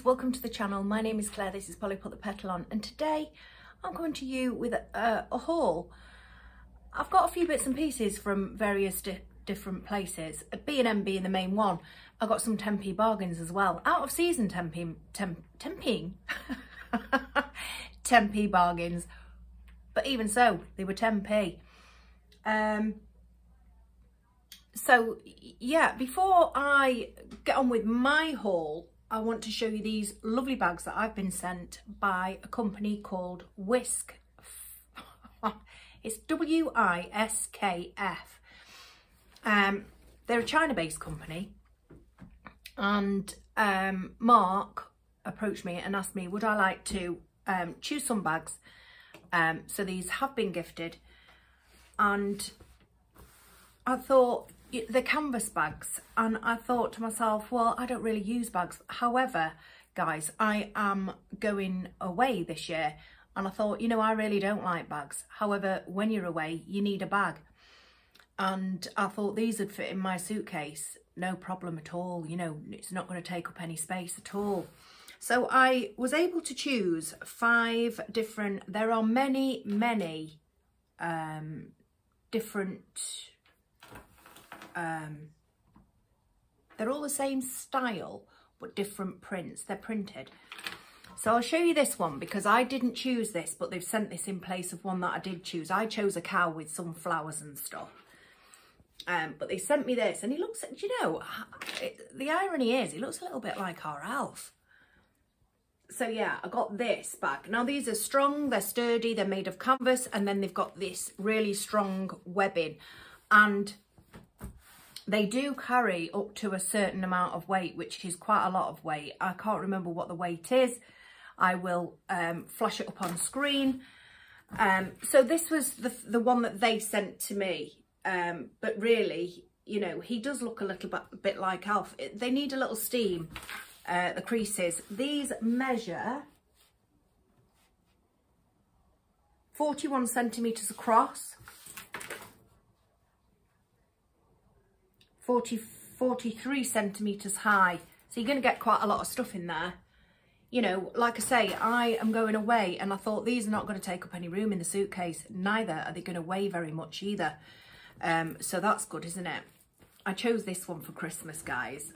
welcome to the channel. My name is Claire, this is Polly Put the Petal On, and today I'm coming to you with a haul. I've got a few bits and pieces from various different places, B&M being the main one. I got some 10p bargains as well, out of season 10p 10p bargains, but even so, they were 10p. So yeah, before I get on with my haul, I want to show you these lovely bags that I've been sent by a company called WISKF. It's WISKF. They're a China-based company, and Mark approached me and asked me would I like to choose some bags. So these have been gifted, and I thought they're canvas bags, and I thought to myself, well, I don't really use bags. However, guys, I am going away this year, and I thought, you know, I really don't like bags. However, when you're away, you need a bag. And I thought these would fit in my suitcase, no problem at all. You know, it's not going to take up any space at all. So I was able to choose 5 different, there are many different, they're all the same style, but different prints. They're printed. So I'll show you this one because I didn't choose this, but they've sent this in place of one that I did choose. I chose a cow with some flowers and stuff. But they sent me this, and he looks, do you know, the irony is he looks a little bit like our Alf. So yeah, I got this bag. Now these are strong, they're sturdy, they're made of canvas, and then they've got this really strong webbing, and they do carry up to a certain amount of weight, which is quite a lot of weight. I can't remember what the weight is. I will flash it up on screen. So this was the one that they sent to me. But really, you know, he does look a little bit like Alf. They need a little steam, the creases. These measure 41 centimetres across, 43 centimetres high. So you're going to get quite a lot of stuff in there. You know, like I say, I am going away, and I thought these are not going to take up any room in the suitcase. Neither are they going to weigh very much either. So that's good, isn't it? I chose this one for Christmas, guys.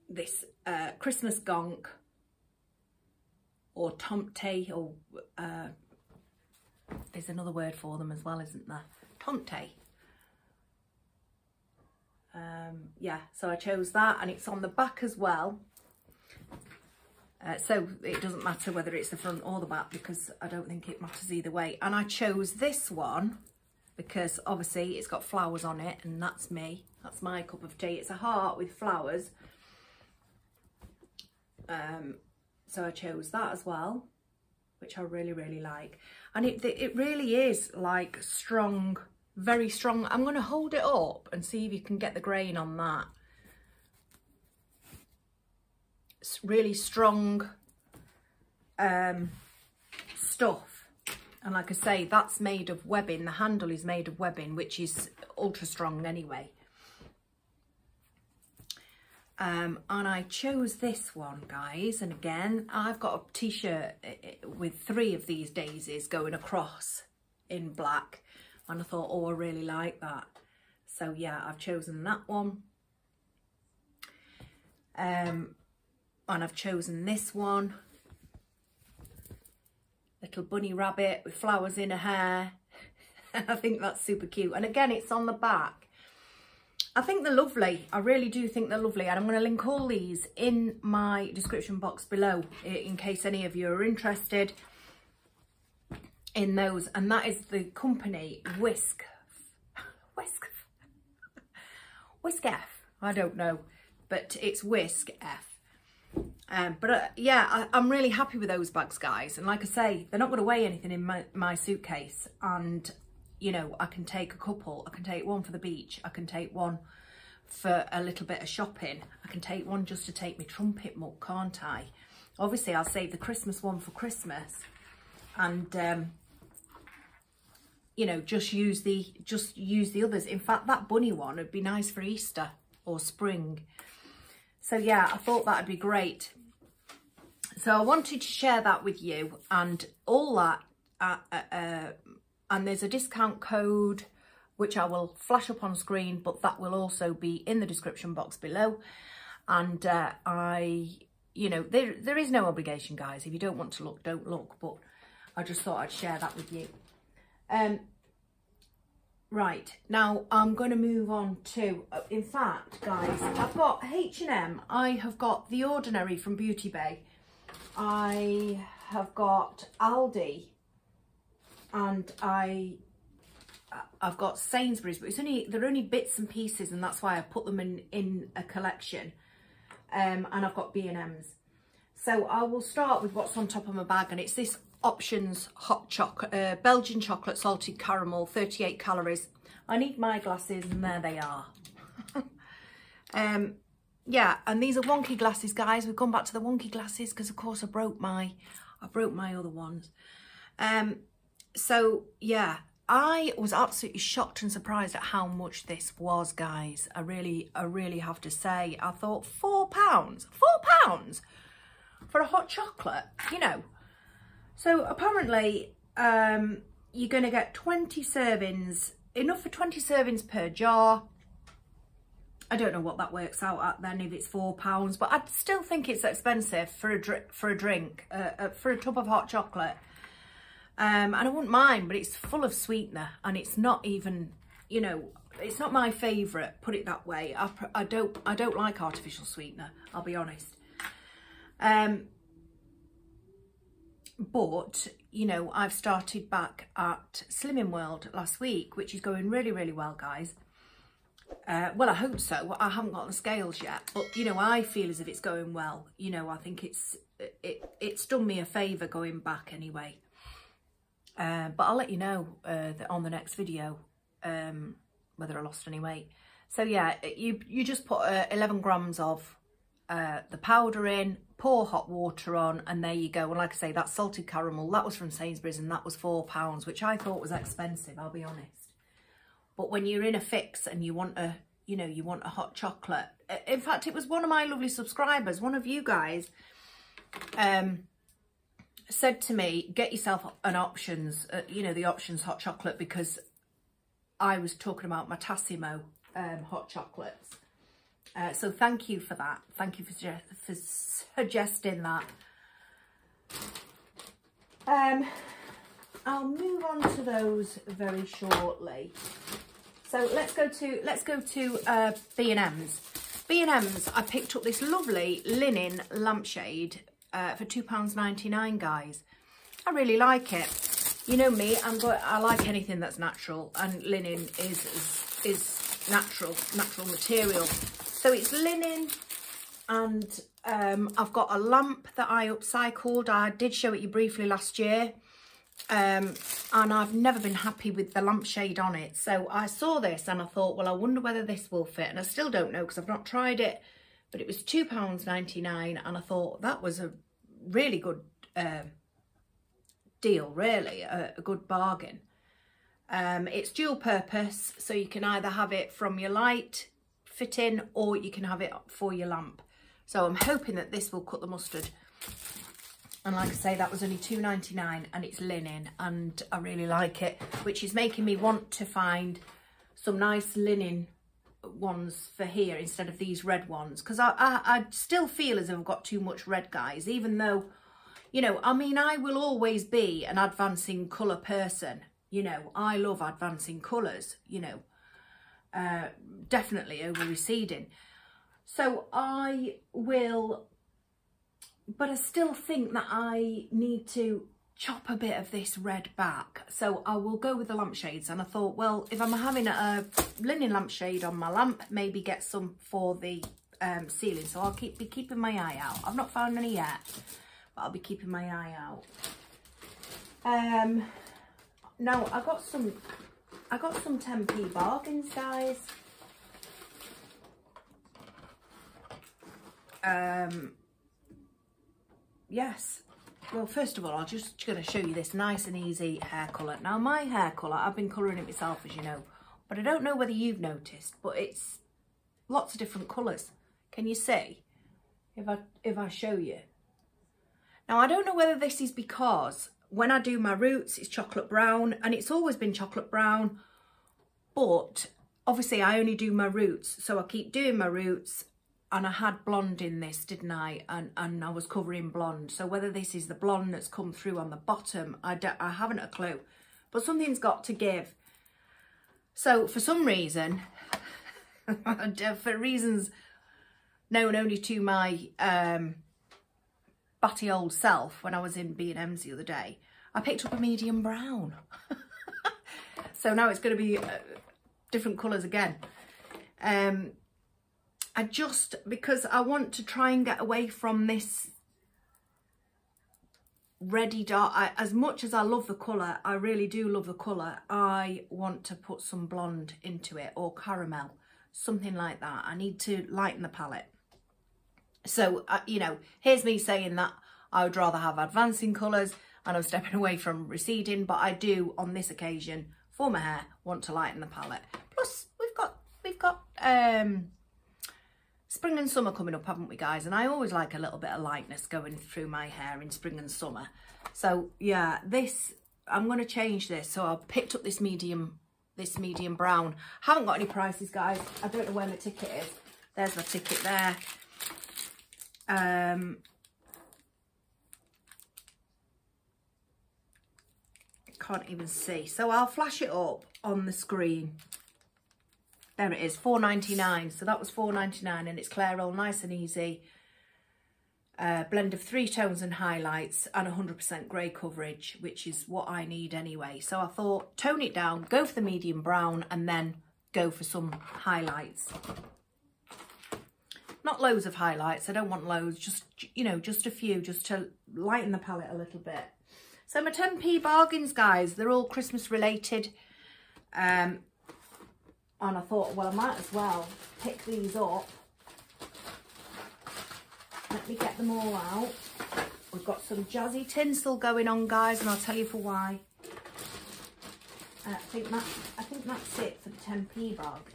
This Christmas gonk, or tomte, or there's another word for them as well, isn't there? Tomte. Yeah, so I chose that, and it's on the back as well. So it doesn't matter whether it's the front or the back, because I don't think it matters either way. And I chose this one because obviously it's got flowers on it, and that's me. That's my cup of tea. It's a heart with flowers. So I chose that as well, which I really like. And it really is like strong, very strong. I'm going to hold it up and see if you can get the grain on that. It's really strong stuff, and like I say, that's made of webbing. The handle is made of webbing, which is ultra strong anyway. And I chose this one, guys, and again, I've got a t-shirt with 3 of these daisies going across in black, and I thought, oh, I really like that. So yeah, I've chosen that one. And I've chosen this one, little bunny rabbit with flowers in her hair. I think that's super cute, and again, it's on the back. I think they're lovely. I really do think they're lovely, and I'm going to link all these in my description box below in case any of you are interested in those. And that is the company WISKF. I don't know, but it's WISKF. But yeah, I'm really happy with those bags, guys. And like I say, they're not going to weigh anything in my suitcase. And, you know, I can take a couple. I can take one for the beach. I can take one for a little bit of shopping. I can take one just to take my trumpet mug, can't I? Obviously, I'll save the Christmas one for Christmas. And, you know, just use the others. In fact, that bunny one would be nice for Easter or spring. So yeah, I thought that'd be great. So I wanted to share that with you and all that. And there's a discount code which I will flash up on screen, but that will also be in the description box below. And you know, there is no obligation, guys. If you don't want to look, don't look. But I just thought I'd share that with you. Right, now I'm going to move on to, in fact, guys, I've got H&M. I have got The Ordinary from BeautyBay. I have got Aldi. And I've got Sainsbury's, but they're only bits and pieces, and that's why I put them in a collection. And I've got B&M's. So I will start with what's on top of my bag, and it's this Options hot chocolate, Belgian chocolate salted caramel, 38 calories. I need my glasses, and there they are. Yeah, and these are wonky glasses, guys. We've gone back to the wonky glasses because, of course, I broke my other ones. So yeah, I was absolutely shocked and surprised at how much this was, guys. I really have to say. I thought £4 for a hot chocolate, you know. So apparently, you're going to get 20 servings, enough for 20 servings per jar. I don't know what that works out at then, if it's £4, but I still think it's expensive for a drink, for a tub of hot chocolate. And I wouldn't mind, but it's full of sweetener, and it's not even, you know, it's not my favourite, put it that way. I don't like artificial sweetener, I'll be honest. But, you know, I've started back at Slimming World last week, which is going really, really well, guys. Well, I hope so. I haven't got the scales yet, but, you know, I feel as if it's going well. You know, I think it's done me a favour going back anyway. But I'll let you know on the next video whether I lost any weight. So yeah, you just put 11 grams of the powder in, pour hot water on, and there you go. And like I say, that salted caramel, that was from Sainsbury's, and that was £4, which I thought was expensive, I'll be honest. But when you're in a fix and you want a, you know, you want a hot chocolate. In fact, it was one of my lovely subscribers, one of you guys, said to me, get yourself an Options, you know, the Options hot chocolate, because I was talking about my Tassimo hot chocolates. So thank you for that. Thank you for suggesting that. I'll move on to those very shortly. So let's go to B&M's. B&M's, I picked up this lovely linen lampshade for £2.99, guys. I really like it. You know me, I like anything that's natural, and linen is natural material. So it's linen, and I've got a lamp that I upcycled. I did show it you briefly last year, and I've never been happy with the lampshade on it. So I saw this and I thought, well, I wonder whether this will fit, and I still don't know because I've not tried it, but it was £2.99, and I thought that was a really good deal, really, a good bargain. It's dual purpose, so you can either have it from your light fitting or you can have it for your lamp. So I'm hoping that this will cut the mustard. And like I say, that was only £2.99, and it's linen, and I really like it, which is making me want to find some nice linen ones for here instead of these red ones, because I still feel as if I've got too much red, guys, even though, you know, I mean, I will always be an advancing colour person. You know, I love advancing colours, you know, definitely over receding. So I will, but I still think that I need to chop a bit of this red back. So I will go with the lampshades. And I thought, well, if I'm having a linen lampshade on my lamp, maybe get some for the ceiling. So I'll be keeping my eye out. I've not found any yet, but I'll be keeping my eye out. Now I got some 10p bargains, guys. Yes. Well, first of all, I'm just going to show you this nice and easy hair colour. Now, my hair colour, I've been colouring it myself, as you know, but I don't know whether you've noticed, but it's lots of different colours. Can you see? if I show you. Now, I don't know whether this is because when I do my roots, it's chocolate brown, and it's always been chocolate brown, but obviously I only do my roots, so I keep doing my roots, and I had blonde in this, didn't I? And I was covering blonde. So whether this is the blonde that's come through on the bottom, I haven't a clue, but something's got to give. So for some reason, for reasons known only to my batty old self, when I was in B&M's the other day, I picked up a medium brown. So now it's going to be different colours again. Because I want to try and get away from this reddy dark. As much as I love the colour, I really do love the colour, I want to put some blonde into it, or caramel, something like that. I need to lighten the palette. So, you know, here's me saying that I would rather have advancing colours and I'm stepping away from receding, but I do, on this occasion, for my hair, want to lighten the palette. Plus, we've got spring and summer coming up, haven't we, guys? And I always like a little bit of lightness going through my hair in spring and summer. So, yeah, I'm going to change this. So I picked up this medium brown. Haven't got any prices, guys. I don't know where my ticket is. There's my ticket there. Can't even see, so I'll flash it up on the screen. There it is, $4.99. So that was $4.99, and it's Clairol, nice and easy. Blend of 3 tones and highlights, and 100% grey coverage, which is what I need anyway. So I thought, tone it down, go for the medium brown, and then go for some highlights. Not loads of highlights, I don't want loads, just, you know, just a few, just to lighten the palette a little bit. So my 10p bargains, guys, they're all Christmas related. And I thought, well, I might as well pick these up. Let me get them all out. We've got some jazzy tinsel going on, guys, and I'll tell you for why. I think that's it for the 10p bargains.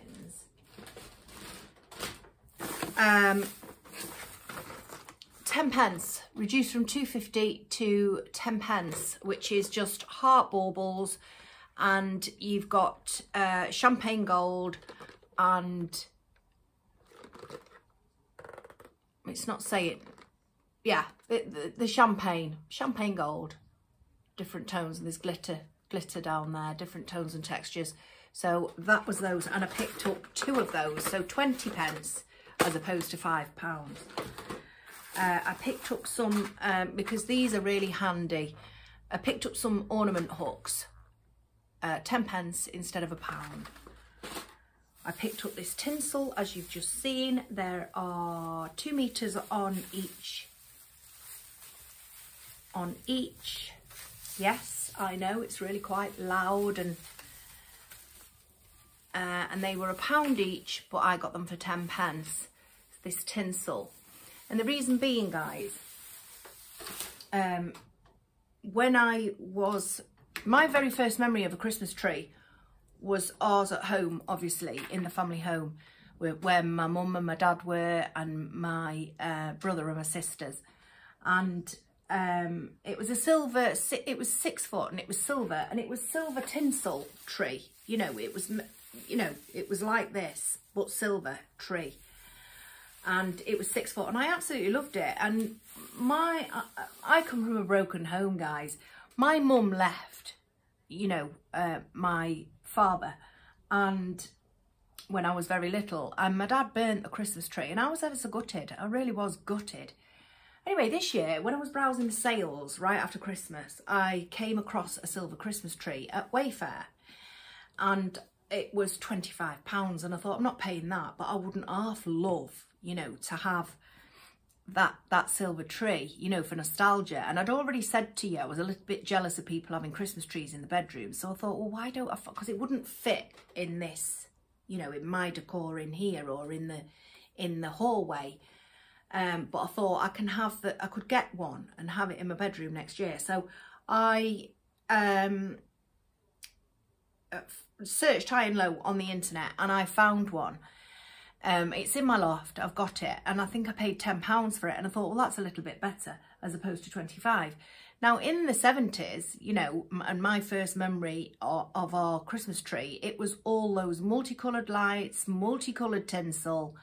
10p, reduced from 2.50 to 10p, which is just heart baubles, and you've got champagne gold, and it's not saying, yeah, the champagne gold, different tones, and there's glitter down there, different tones and textures. So that was those, and I picked up 2 of those, so 20p as opposed to £5. I picked up some, because these are really handy, I picked up some ornament hooks, 10p instead of £1. I picked up this tinsel, as you've just seen. There are 2 meters on each. Yes, I know, it's really quite loud, and they were £1 each, but I got them for 10p, this tinsel. And the reason being, guys, when my very first memory of a Christmas tree was ours at home, obviously, in the family home, where my mum and my dad were, and my brother and my sisters. And it was a silver, it was 6 foot, and it was silver, and it was silver tinsel tree. You know, it was like this, but silver tree. And it was 6 foot, and I absolutely loved it. And I come from a broken home, guys. My mum left, you know, my father, and when I was very little, and my dad burnt a Christmas tree, and I was ever so gutted. I really was gutted. Anyway, this year, when I was browsing the sales right after Christmas, I came across a silver Christmas tree at Wayfair, and it was £25, and I thought, I'm not paying that, but I wouldn't half love, you know, to have that silver tree, you know, for nostalgia. And I'd already said to you, I was a little bit jealous of people having Christmas trees in the bedroom. So I thought, well, why don't I, because it wouldn't fit in this, you know, in my decor in here or in the hallway. But I thought I could get one and have it in my bedroom next year. So I searched high and low on the internet, and I found one. It's in my loft, I've got it, and I think I paid £10 for it, and I thought, well, that's a little bit better as opposed to 25. Now, in the 70s, you know, and my first memory of our Christmas tree, it was all those multicoloured lights, multicoloured tinsel,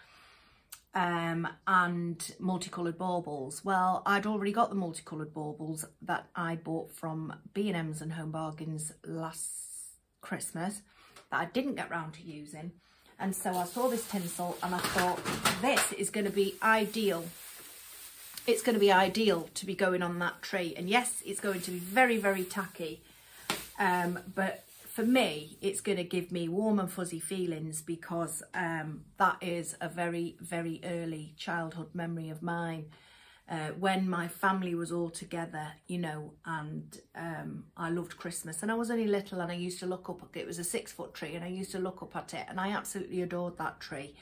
and multicoloured baubles. Well, I'd already got the multicoloured baubles that I bought from B&M's and Home Bargains last Christmas that I didn't get round to using. And so I saw this tinsel and I thought, this is going to be ideal. It's going to be ideal to be going on that tree. And yes, it's going to be very, very tacky. But for me, it's going to give me warm and fuzzy feelings because that is a very, very early childhood memory of mine. When my family was all together, you know, and I loved Christmas, and I was only little, and I used to look up, it was a 6-foot tree, and I used to look up at it, and I absolutely adored that tree.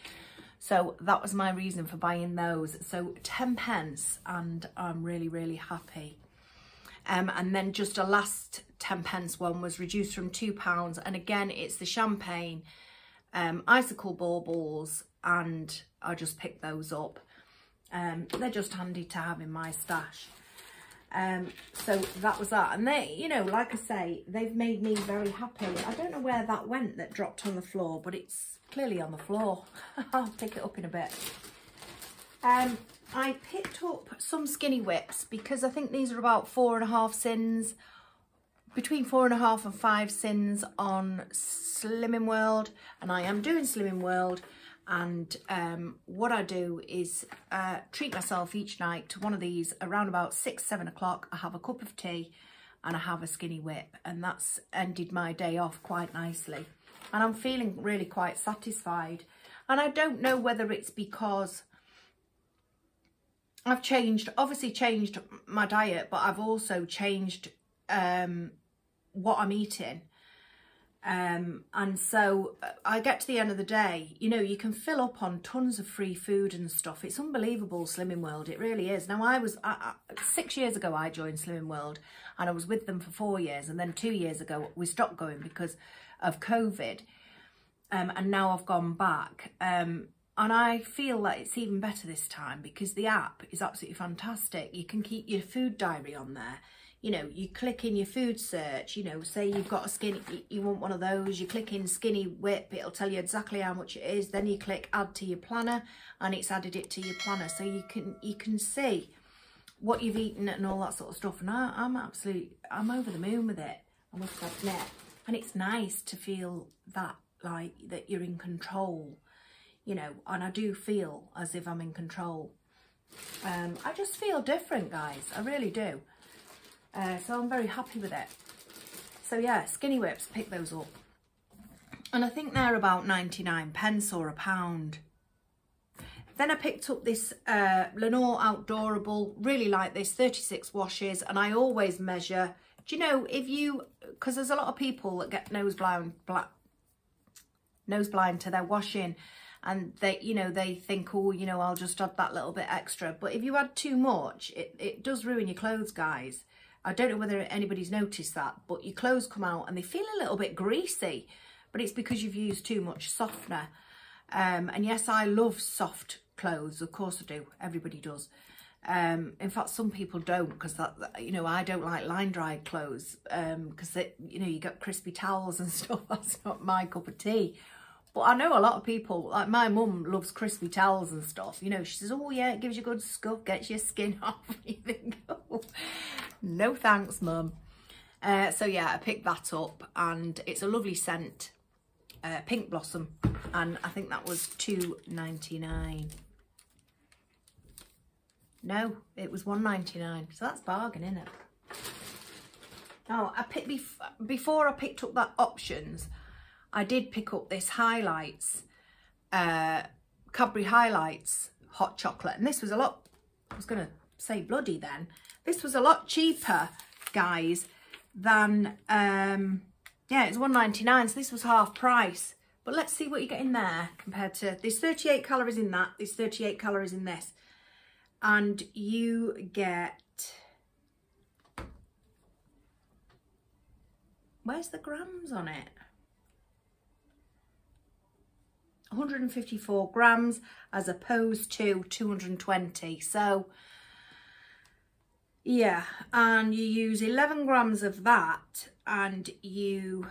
So that was my reason for buying those. So 10p, and I'm really, really happy. And then just a last 10p one was reduced from £2, and again, it's the champagne icicle baubles, and I just picked those up. They're just handy to have in my stash. So that was that, and they, you know, like I say, they've made me very happy. I don't know where that went that dropped on the floor, but it's clearly on the floor. I'll pick it up in a bit. I picked up some skinny whips because I think these are about 4.5 cents, between 4.5 and 5 cents on Slimming World, and I am doing Slimming World. And what I do is treat myself each night to one of these around about 6-7 o'clock. I have a cup of tea and I have a skinny whip, and that's ended my day off quite nicely. And I'm feeling really quite satisfied. And I don't know whether it's because I've obviously changed my diet, but I've also changed what I'm eating. And so I get to the end of the day, you know, you can fill up on tons of free food and stuff. It's unbelievable, Slimming World. It really is. Now, 6 years ago, I joined Slimming World, and I was with them for 4 years. And then 2 years ago, we stopped going because of COVID. And now I've gone back. And I feel that it's even better this time because the app is absolutely fantastic. You can keep your food diary on there. You know, you click in your food search, you know, say you've got a skinny, you want one of those, you click in skinny whip, it'll tell you exactly how much it is. Then you click add to your planner, and it's added it to your planner. So you can see what you've eaten and all that sort of stuff. And I'm over the moon with it, I must admit. And it's nice to feel that, like, that you're in control, you know, and I do feel as if I'm in control. I just feel different, guys, I really do. So I'm very happy with it. So yeah, skinny whips, pick those up. And I think they're about 99p or £1. Then I picked up this Lenore Outdoorable, really like this, 36 washes, and I always measure. Do you know, because there's a lot of people that get nose blind to their washing, and they, you know, they think, oh, you know, I'll just add that little bit extra. But if you add too much, it does ruin your clothes, guys. I don't know whether anybody's noticed that, but your clothes come out and they feel a little bit greasy, but it's because you've used too much softener. And yes, I love soft clothes, of course I do, everybody does. In fact, some people don't, because that, you know, I don't like line dried clothes, because you know, you got crispy towels and stuff. That's not my cup of tea. But I know a lot of people, like my mum loves crispy towels and stuff. You know, she says, oh yeah, it gives you a good scuff, gets your skin off. You think, oh, no thanks, mum. So yeah, I picked that up, and it's a lovely scent, Pink Blossom, and I think that was $2.99. No, it was $1.99, so that's bargain, isn't it? Oh, I picked before I picked up that Options, I did pick up this Highlights, Cadbury Highlights hot chocolate, and this was a lot, I was going to say bloody then, this was a lot cheaper, guys, than, yeah, it's $1.99, so this was half price. But let's see what you get in there compared to, there's 38 calories in that, there's 38 calories in this. And you get, where's the grams on it? 154 grams as opposed to 220. So yeah, and you use 11 grams of that, and you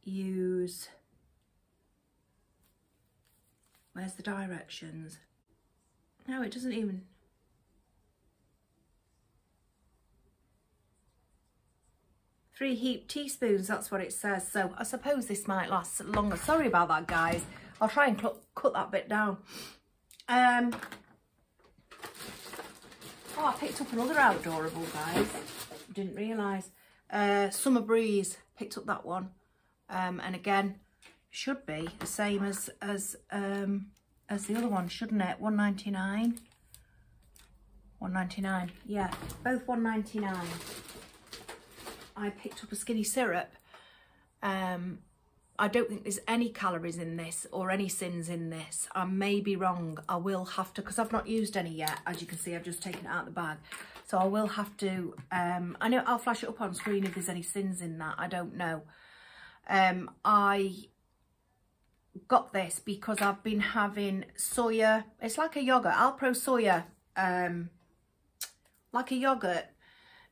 use, where's the directions? No, it doesn't even. 3 heaped teaspoons, that's what it says. So I suppose this might last longer. Sorry about that, guys. I'll try and cut that bit down. Oh, I picked up another outdoorable, guys. Didn't realise. Summer Breeze, picked up that one. And again, should be the same as the other one, shouldn't it? $1.99. $1.99. Yeah, both $1.99. I picked up a skinny syrup. I don't think there's any calories in this or any sins in this. I may be wrong. I will have to, because I've not used any yet. As you can see, I've just taken it out of the bag. So I will have to, I know I'll flash it up on screen if there's any sins in that. I don't know. I got this because I've been having soya. It's like a yogurt, Alpro soya, like a yogurt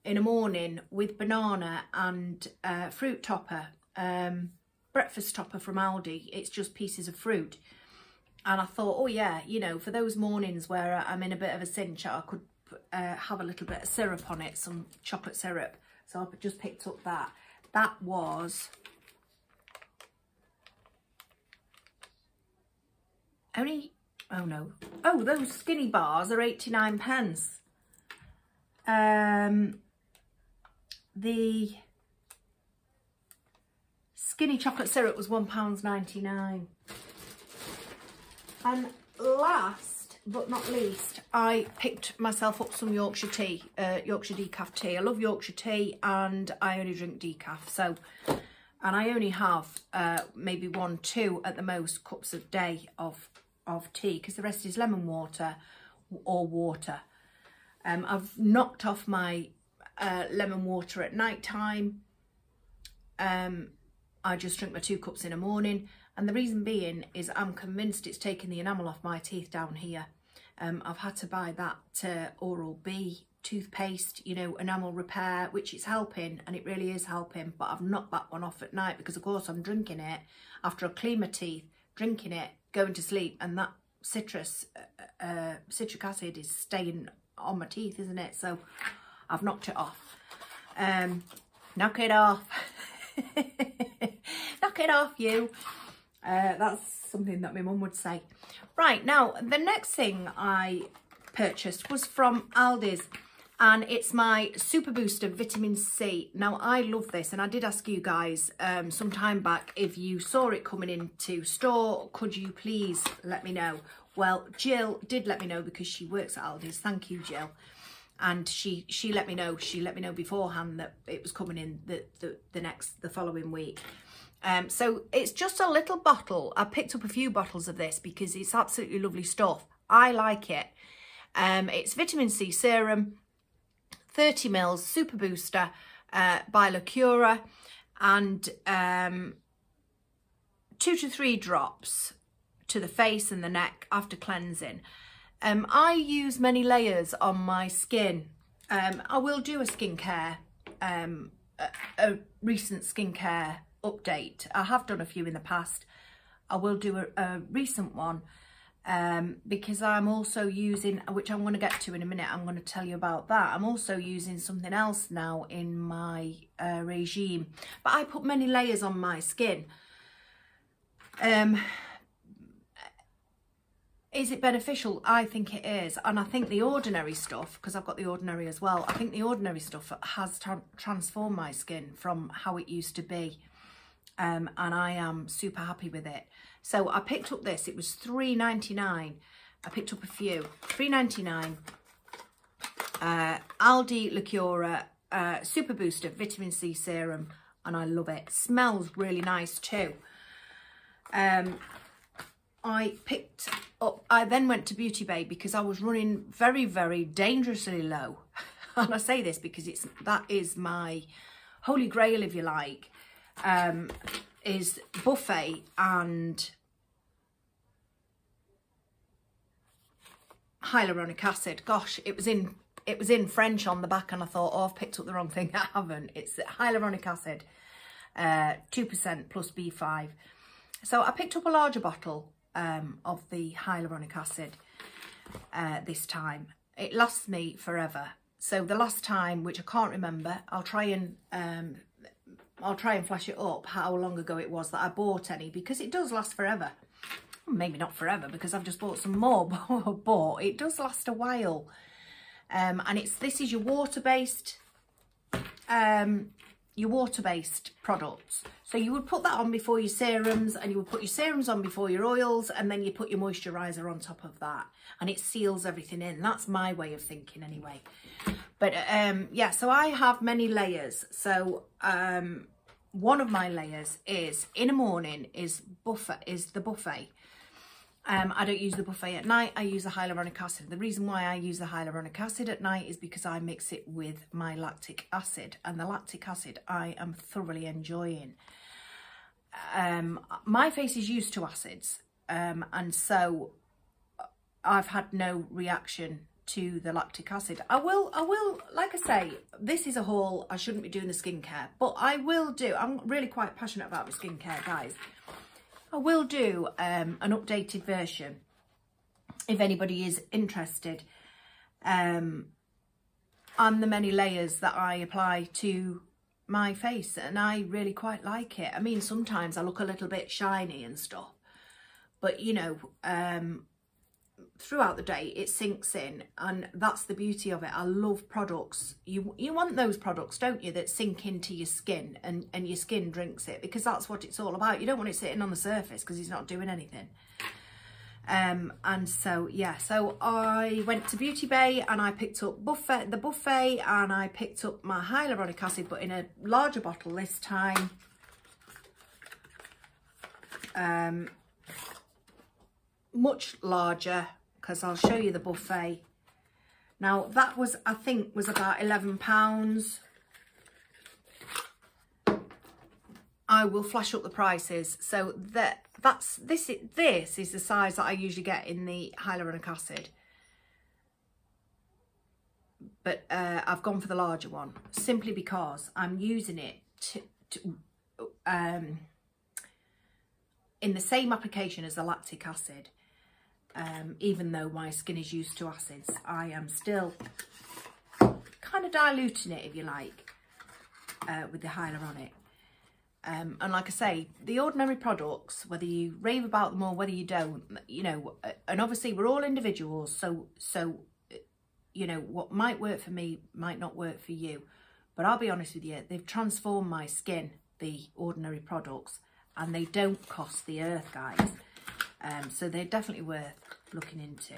in the morning with banana and fruit topper, breakfast topper from Aldi. It's just pieces of fruit. And I thought, oh yeah, you know, for those mornings where I'm in a bit of a cinch, I could have a little bit of syrup on it, some chocolate syrup. So I just picked up that. That was only, oh no, oh, those skinny bars are 89p. The skinny chocolate syrup was £1.99. And last but not least, I picked myself up some Yorkshire tea, Yorkshire decaf tea. I love Yorkshire tea and I only drink decaf. So, and I only have maybe 1-2 at the most cups a day of tea, because the rest is lemon water or water. I've knocked off my lemon water at night time. I just drink my 2 cups in the morning, and the reason being is I'm convinced it's taking the enamel off my teeth down here. I've had to buy that Oral-B toothpaste, you know, enamel repair, which is helping, and it really is helping, but I've knocked that one off at night because of course I'm drinking it after I clean my teeth, drinking it, going to sleep, and that citric acid is staying on my teeth, isn't it? So I've knocked it off. Knock it off. Knock it off, you. That's something that my mum would say. Right, now the next thing I purchased was from Aldi's, and it's my Super Booster Vitamin C. Now I love this, and I did ask you guys some time back if you saw it coming into store, could you please let me know? Well, Jill did let me know because she works at Aldi's. Thank you, Jill. And she let me know. She let me know beforehand that it was coming in the following week. So it's just a little bottle. I picked up a few bottles of this because it's absolutely lovely stuff. I like it. It's vitamin C serum, 30 mils, Super Booster by Lacura, and 2 to 3 drops to the face and the neck after cleansing. I use many layers on my skin. I will do a skincare, a recent skincare update. I have done a few in the past. I will do a recent one because I'm also using, which I'm going to get to in a minute, I'm going to tell you about that. I'm also using something else now in my regime. But I put many layers on my skin. Is it beneficial? I think it is. And I think the Ordinary stuff, because I've got the Ordinary as well, I think the Ordinary stuff has transformed my skin from how it used to be. And I am super happy with it. So I picked up this. It was $3.99. I picked up a few. $3.99. Aldi Lacura Super Booster Vitamin C Serum. And I love it. Smells really nice too. I picked up, I then went to BeautyBay because I was running very, very dangerously low. And I say this because that is my holy grail, if you like, is Buffet and hyaluronic acid. Gosh, it was in French on the back and I thought, oh, I've picked up the wrong thing. I haven't. It's hyaluronic acid, 2% plus B5. So I picked up a larger bottle of the hyaluronic acid this time. It lasts me forever. So the last time, which I can't remember, I'll try and flash it up how long ago it was that I bought any, because it does last forever. Maybe not forever because I've just bought some more, but it does last a while. And this is your water-based products. So you would put that on before your serums, and you would put your serums on before your oils, and then you put your moisturiser on top of that, and it seals everything in. That's my way of thinking anyway. But yeah, so I have many layers. So one of my layers is, in the morning, is the buffet. I don't use the buffet at night. I use the hyaluronic acid. The reason why I use the hyaluronic acid at night is because I mix it with my lactic acid, and the lactic acid I am thoroughly enjoying. My face is used to acids, and so I've had no reaction to the lactic acid. I will, like I say, this is a haul. I shouldn't be doing the skincare, but I will do. I'm really quite passionate about my skincare, guys. I will do an updated version if anybody is interested on the many layers that I apply to my face, and I really quite like it. I mean, sometimes I look a little bit shiny and stuff, but you know, throughout the day it sinks in, and that's the beauty of it. I love products. You want those products, don't you, that sink into your skin and your skin drinks it, because that's what it's all about. You don't want it sitting on the surface because it's not doing anything. And so yeah, so I went to BeautyBay and I picked up the buffet, and I picked up my hyaluronic acid, but in a larger bottle this time. Much larger, because I'll show you the buffet. Now that was, I think, was about £11. I will flash up the prices. So this is the size that I usually get in the hyaluronic acid, but I've gone for the larger one simply because I'm using it in the same application as the lactic acid. Even though my skin is used to acids, I am still kind of diluting it, if you like, with the hyaluronic. And like I say, the ordinary products, whether you rave about them or whether you don't, you know, and obviously we're all individuals, so you know, what might work for me might not work for you. But I'll be honest with you, they've transformed my skin, the ordinary products, and they don't cost the earth, guys. So they're definitely worth looking into.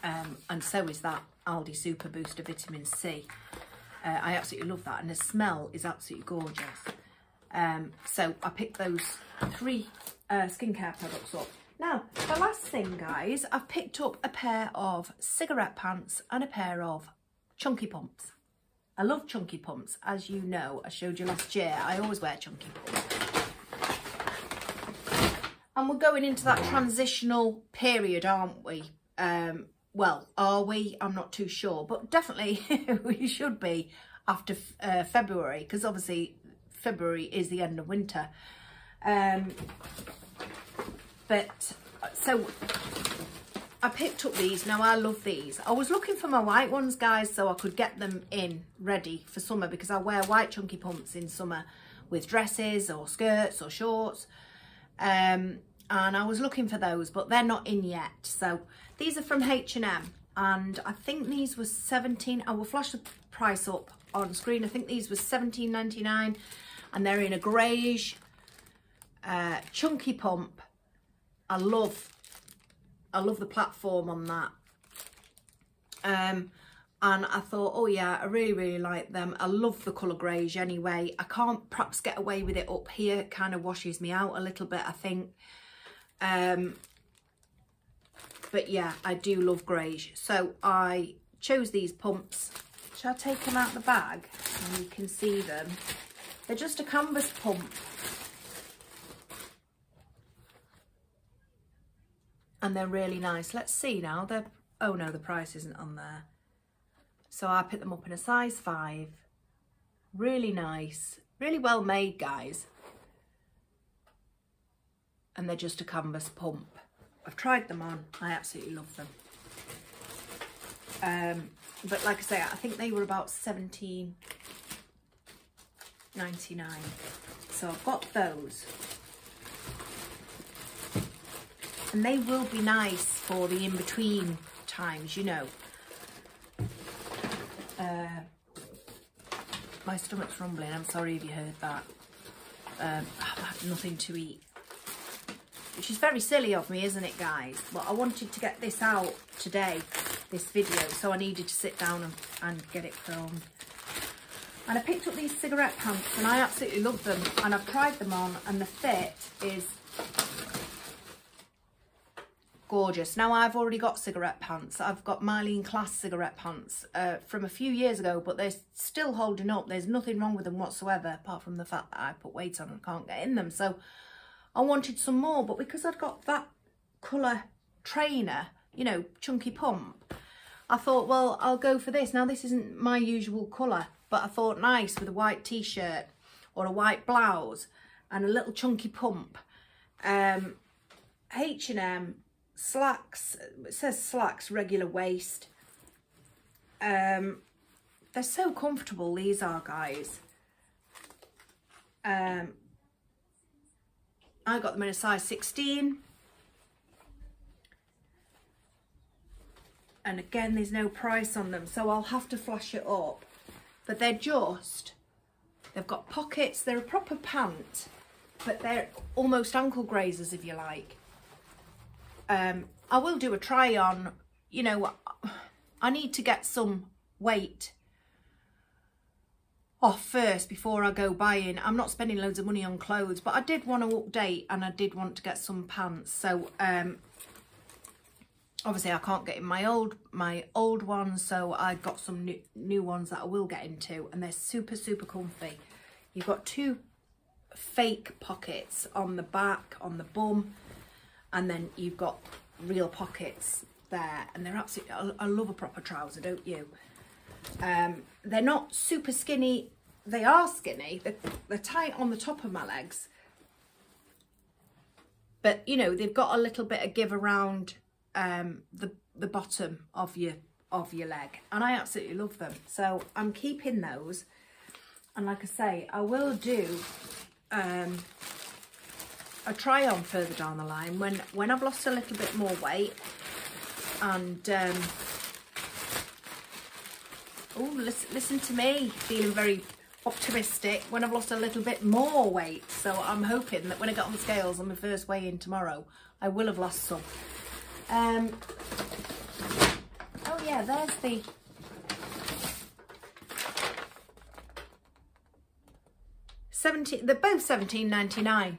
And so is that Aldi Super Booster Vitamin C. I absolutely love that, and the smell is absolutely gorgeous. So I picked those 3 skincare products up. Now, the last thing, guys, I've picked up a pair of cigarette pants and a pair of chunky pumps. I love chunky pumps. As you know, I showed you last year, I always wear chunky pumps. And we're going into that transitional period, aren't we? Well, are we? I'm not too sure, but definitely we should be after February, because obviously February is the end of winter. But so I picked up these. Now I love these. I was looking for my white ones, guys, so I could get them in ready for summer, because I wear white chunky pumps in summer with dresses or skirts or shorts. And I was looking for those, but they're not in yet. So these are from H&M, and I think these were 17. I will flash the price up on screen. I think these were 17.99, and they're in a greyish chunky pump. I love the platform on that. And I thought, oh yeah, I really like them. I love the colour greyish anyway. I can't perhaps get away with it up here. It kind of washes me out a little bit, I think. But yeah, I do love greyish. So I chose these pumps. Shall I take them out of the bag and you can see them? They're just a canvas pump. And they're really nice. Let's see now. Oh no, the price isn't on there. So I picked them up in a size 5. Really nice, really well made, guys. And they're just a canvas pump. I've tried them on, I absolutely love them. But like I say, I think they were about $17.99. So I've got those. And they will be nice for the in-between times, you know. My stomach's rumbling, I'm sorry if you heard that. I've had nothing to eat. Which is very silly of me, isn't it, guys? But I wanted to get this out today, this video, so I needed to sit down and get it filmed. And I picked up these cigarette pants and I absolutely love them. And I've tried them on and the fit is gorgeous. Now I've already got cigarette pants. I've got Mylene Class cigarette pants from a few years ago, but they're still holding up. There's nothing wrong with them whatsoever, apart from the fact that I put weight on and can't get in them. So I wanted some more, but because I'd got that colour trainer, you know, chunky pump, I thought, well, I'll go for this. Now this isn't my usual colour, but I thought nice with a white t-shirt or a white blouse and a little chunky pump. H&M slacks, it says slacks, regular waist. They're so comfortable, these are, guys. I got them in a size 16. And again, there's no price on them, so I'll have to flash it up. But they're just, they've got pockets, they're a proper pant, but they're almost ankle grazers, if you like. I will do a try on, you know, I need to get some weight off first before I go buying. I'm not spending loads of money on clothes, but I did want to update and I did want to get some pants. So obviously I can't get in my old ones, so I got some new ones that I will get into, and they're super, super comfy. You've got 2 fake pockets on the back, on the bum, and then you've got real pockets there, and they're absolutely, I love a proper trouser, don't you? They're not super skinny. They are skinny. They're tight on the top of my legs, but you know, they've got a little bit of give around the bottom of your leg, and I absolutely love them. So I'm keeping those, and like I say, I will do a try on further down the line when I've lost a little bit more weight. And oh, listen to me, feeling very optimistic, when I've lost a little bit more weight. So I'm hoping that when I get on the scales on my first weigh in tomorrow, I will have lost some. Oh yeah, there's the they're both $17.99,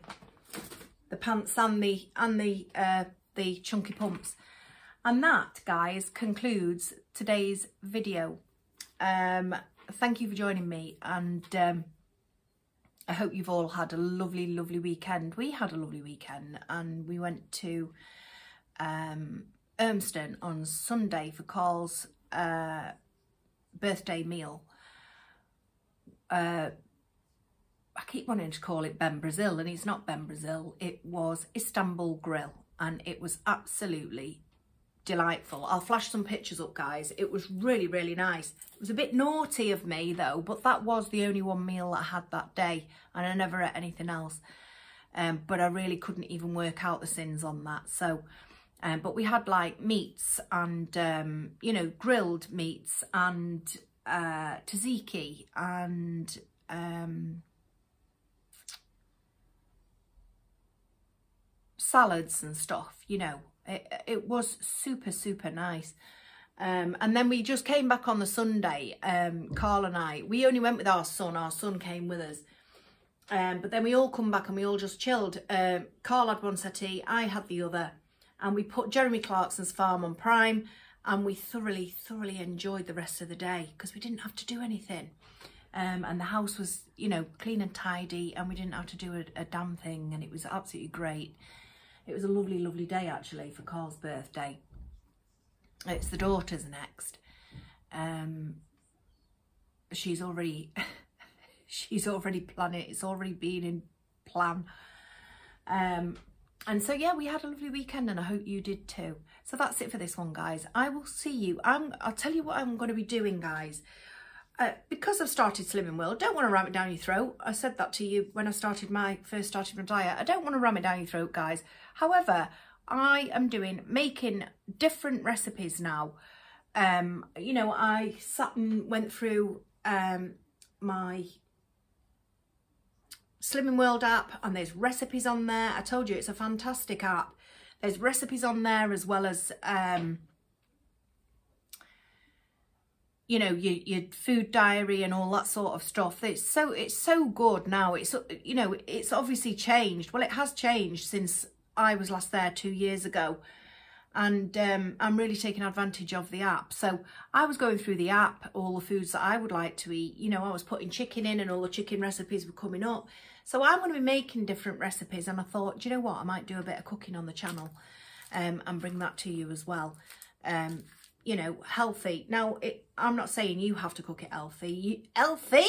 the pants and the chunky pumps. And that, guys, concludes today's video. Thank you for joining me, and I hope you've all had a lovely, lovely weekend. We had a lovely weekend, and we went to Urmston on Sunday for Carl's birthday meal. I keep wanting to call it Ben Brazil, and it's not Ben Brazil. It was Istanbul Grill, and it was absolutely delightful. I'll flash some pictures up, guys. It was really, really nice. It was a bit naughty of me though, but that was the only one meal that I had that day, and I never ate anything else. But I really couldn't even work out the sins on that. So but we had like meats and you know, grilled meats and tzatziki and salads and stuff, you know. It was super, super nice. And then we just came back on the Sunday, Carl and I. We only went with our son came with us. But then we all come back and we all just chilled. Carl had one settee, I had the other, and we put Jeremy Clarkson's Farm on Prime, and we thoroughly, thoroughly enjoyed the rest of the day because we didn't have to do anything. And the house was, you know, clean and tidy, and we didn't have to do a damn thing, and it was absolutely great. It was a lovely, lovely day actually for Carl's birthday. It's the daughter's next. She's already planning. It's already been in plan. And so yeah, we had a lovely weekend, and I hope you did too. So that's it for this one, guys. I will see you. I'll tell you what I'm going to be doing, guys. Because I've started Slimming World, don't want to ram it down your throat. I said that to you when I first started my diet. I don't want to ram it down your throat, guys. However, I am making different recipes now. You know, I sat and went through my Slimming World app, and there's recipes on there. I told you it's a fantastic app. There's recipes on there, as well as you know, your food diary and all that sort of stuff. It's so good now. It's, you know, it's obviously changed. Well, it has changed since I was last there 2 years ago. And I'm really taking advantage of the app. So I was going through the app, all the foods that I would like to eat. You know, I was putting chicken in, and all the chicken recipes were coming up. So I'm going to be making different recipes. And I thought, do you know what? I might do a bit of cooking on the channel and bring that to you as well. You know, healthy. Now, I'm not saying you have to cook it healthy. Healthy?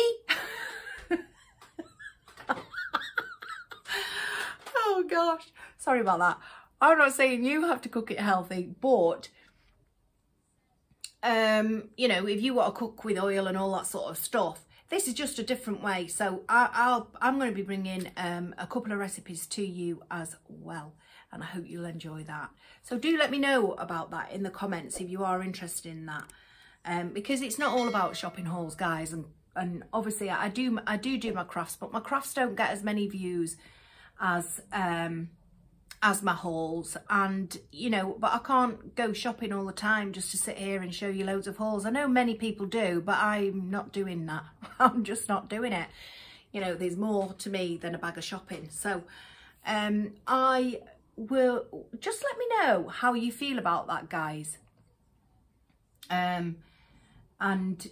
Oh, gosh. Sorry about that. I'm not saying you have to cook it healthy, but, you know, if you want to cook with oil and all that sort of stuff, this is just a different way. So I'm going to be bringing a couple of recipes to you as well, and I hope you'll enjoy that. So do let me know about that in the comments if you are interested in that, because it's not all about shopping hauls, guys. And obviously I do my crafts, but my crafts don't get as many views as my hauls. And you know, but I can't go shopping all the time just to sit here and show you loads of hauls. I know many people do, but I'm not doing that. I'm just not doing it. You know, there's more to me than a bag of shopping. So I will just let me know how you feel about that, guys. And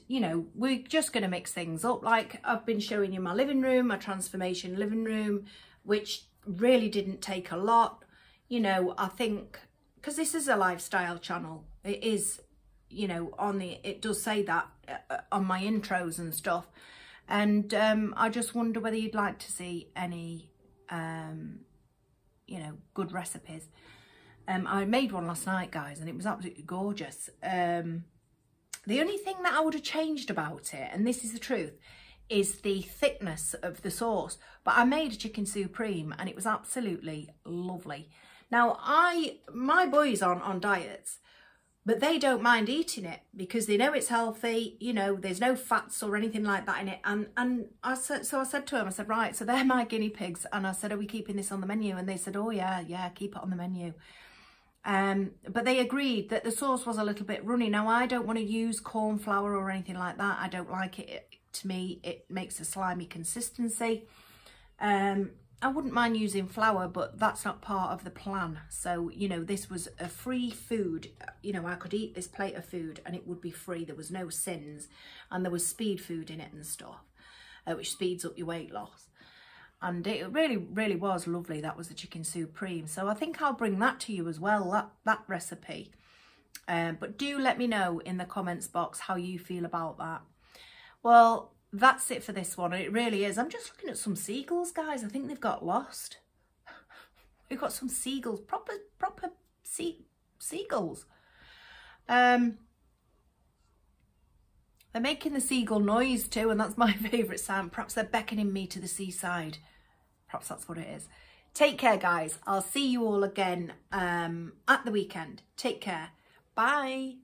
you know, we're just going to mix things up. Like I've been showing you my living room, my transformation living room, which really didn't take a lot. You know, I think because this is a lifestyle channel, it is, you know, it does say that on my intros and stuff. And I just wonder whether you'd like to see any you know, good recipes. I made one last night, guys, and it was absolutely gorgeous. The only thing that I would have changed about it, and this is the truth, is the thickness of the sauce. But I made a chicken supreme, and it was absolutely lovely. Now, my boys aren't on diets, but they don't mind eating it because they know it's healthy. You know, there's no fats or anything like that in it. And I said to them, I said, right, so they're my guinea pigs. And I said, are we keeping this on the menu? And they said, oh yeah, keep it on the menu. But they agreed that the sauce was a little bit runny. Now, I don't want to use corn flour or anything like that. I don't like it. To me, it makes a slimy consistency. I wouldn't mind using flour, but that's not part of the plan. So, you know, this was a free food. You know, I could eat this plate of food and it would be free. There was no sins, and there was speed food in it and stuff, which speeds up your weight loss. And it really, really was lovely. That was the chicken supreme. So I think I'll bring that to you as well, that recipe. But do let me know in the comments box how you feel about that. Well, that's it for this one. It really is. I'm just looking at some seagulls, guys. I think they've got lost. We've got some seagulls, proper seagulls. They're making the seagull noise too, and that's my favourite sound. Perhaps they're beckoning me to the seaside. Perhaps that's what it is. Take care, guys. I'll see you all again at the weekend. Take care. Bye.